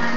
1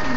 2।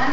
1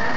10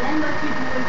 then what you do is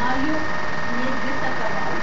Now you make this a cut out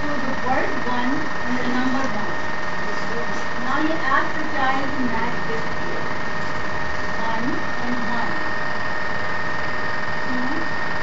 So the word 1 and the number 1. Now you ask the child to match this here, 1 and 1.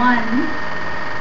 1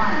1।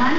1,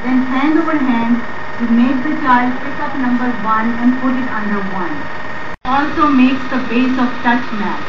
then hand over hand you make the child pick up number 1 and put it under 1. Also makes the base of touch math.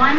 1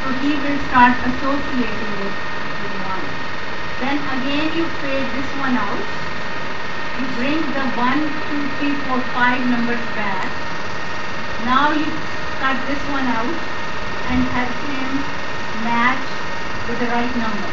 so he will start associating it with 1. Then again you fade this one out, you bring the 1, 2, 3, 4, 5 numbers back. Now you cut this one out and help him match with the right number.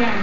10।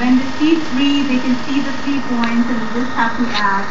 when they see 3 they can see the 3 points and they just have to add.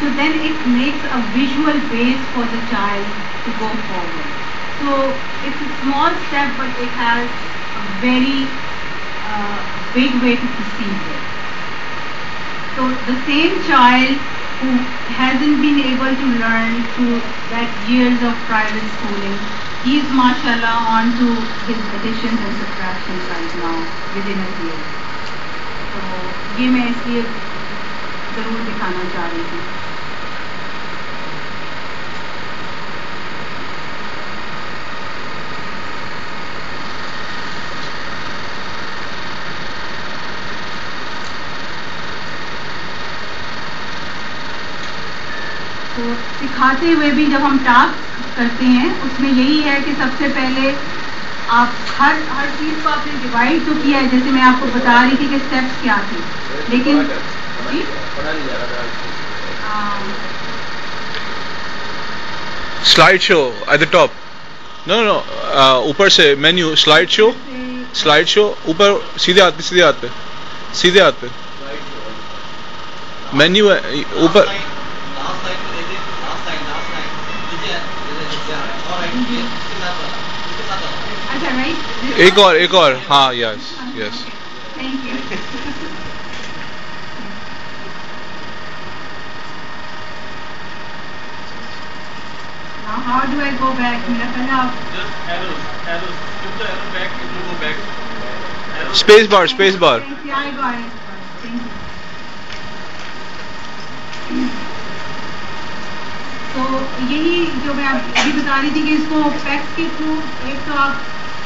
So then it makes a visual base for the child to go forward. So it's a small step, but it has a very big way to proceed with. So the same child who hasn't been able to learn through that years of private schooling, he's mashallah on to his additions and subtractions right now within a year. So یہ میں اس لیے ضرور دکھانا چاہ رہی تھی. تو سکھاتے ہوئے بھی جب ہم ٹاسک کرتے ہیں اس میں یہی ہے کہ سب سے پہلے آپ ہر چیز کو آپ نے ڈیوائڈ تو کیا ہے، جیسے میں آپ کو بتا رہی تھی کہ اسٹیپس کیا تھے، لیکن slide show at the top. No اوپر سے مینیو سلائڈ شو اوپر سیدھے ہاتھ پہ مینیو ہے اوپر. ایک اور ہاں yes. Thank you. How do I go back? میرا پہلے آپ space bar. I got it. Thank you. تو یہی جو میں ابھی بتا رہی تھی کہ اس کو پیکس کے تھرو ایک تو آپ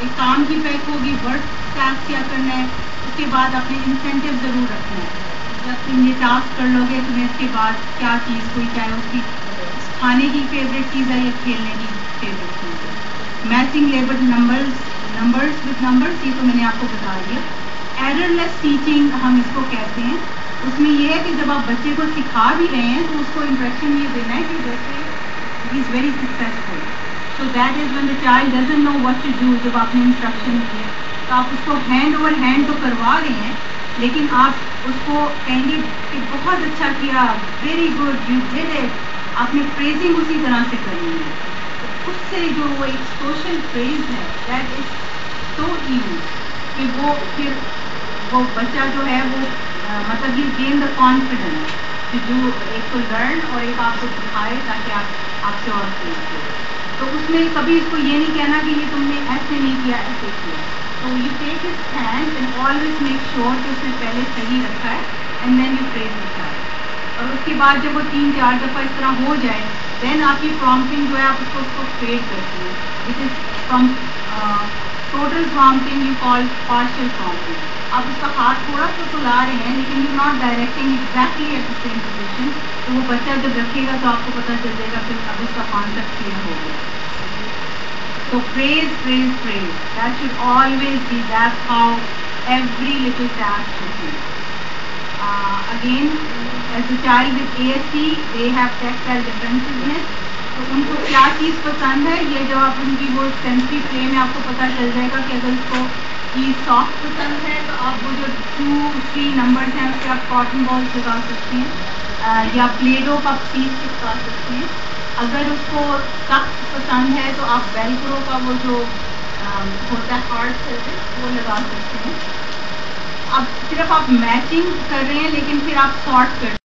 ایک کام کی پیک ہوگی، ورک ٹاسک کیا کرنا ہے، اس کے بعد اپنے انسینٹیو ضرور رکھنا ہے. جب تم یہ ٹاسک کر لو گے تمہیں اس کے بعد کیا چیز کوئی چاہے اس کی کھانے کی فیوریٹ چیز ہے یا کھیلنے کی فیوریٹ چیز ہے. Matching label numbers with numbers, یہ تو میں نے آپ کو بتا دیا. ایرر لیس ٹیچنگ ہم اس کو کہتے ہیں. اس میں یہ ہے کہ جب آپ بچے کو سکھا بھی رہے ہیں تو اس کو امپریشن یہ دینا ہے کہ جیسے ہی is very successful. So that is when the child doesn't know what to do. جب آپ نے انسٹرکشن دیے تو آپ اس کو ہینڈ اوور ہینڈ تو کروا رہے ہیں، لیکن آپ اس کو کہیں گے کہ بہت اچھا کیا، very good, you did it. آپ نے پریزنگ اسی طرح سے کرنی ہے. اس سے جو وہ ایک سوشل پریز ہے دیٹ از سو ایزی کہ وہ پھر وہ بچہ جو ہے وہ مطلب یہ گین دا کانفیڈنس کہ جو ایک کو لرن اور ایک آپ کو سکھائے تاکہ آپ سے اور پریز کرے. تو اس میں کبھی اس کو یہ نہیں کہنا کہ یہ تم نے ایسے نہیں کیا ایسے کیا. تو you take his hand and always make sure کہ اس نے پہلے صحیح رکھا ہے and then you praise the child. اور اس کے بعد جب وہ 3-4 دفعہ اس طرح ہو جائے دین آپ کی پرومپٹنگ جو ہے آپ اس کو فیڈ کرتی ہیں، which is from total prompting you call partial prompting. آپ اس کا ہاتھ تھوڑا سا تو لا رہے ہیں لیکن you not directing exactly at the same position. تو وہ بچہ جب رکھے گا تو آپ کو پتہ چل جائے گا پھر اب اس کا کانسیپٹ کلیئر ہو گیا. So praise. That should always be, that's how every little task should be. Again, as a child with ASD, they have tactile defensiveness. تو ان کو کیا چیز پسند ہے یہ جب آپ ان کی وہ سینسری پلے میں آپ کو پتہ چل جائے گا کہ اگر اس کو چیز سافٹ پسند ہے تو آپ وہ جو 2-3 نمبرز ہیں اس پہ آپ کاٹن بالز لگا سکتے ہیں یا پلیڈو کا پیس چپکا سکتے ہیں. اگر اس کو سخت پسند ہے تو آپ ویلکرو کا وہ جو ہوتا ہے ہارڈ سرفیس وہ لگا سکتے ہیں. اب صرف آپ میچنگ کر رہے ہیں لیکن پھر آپ سارٹ کر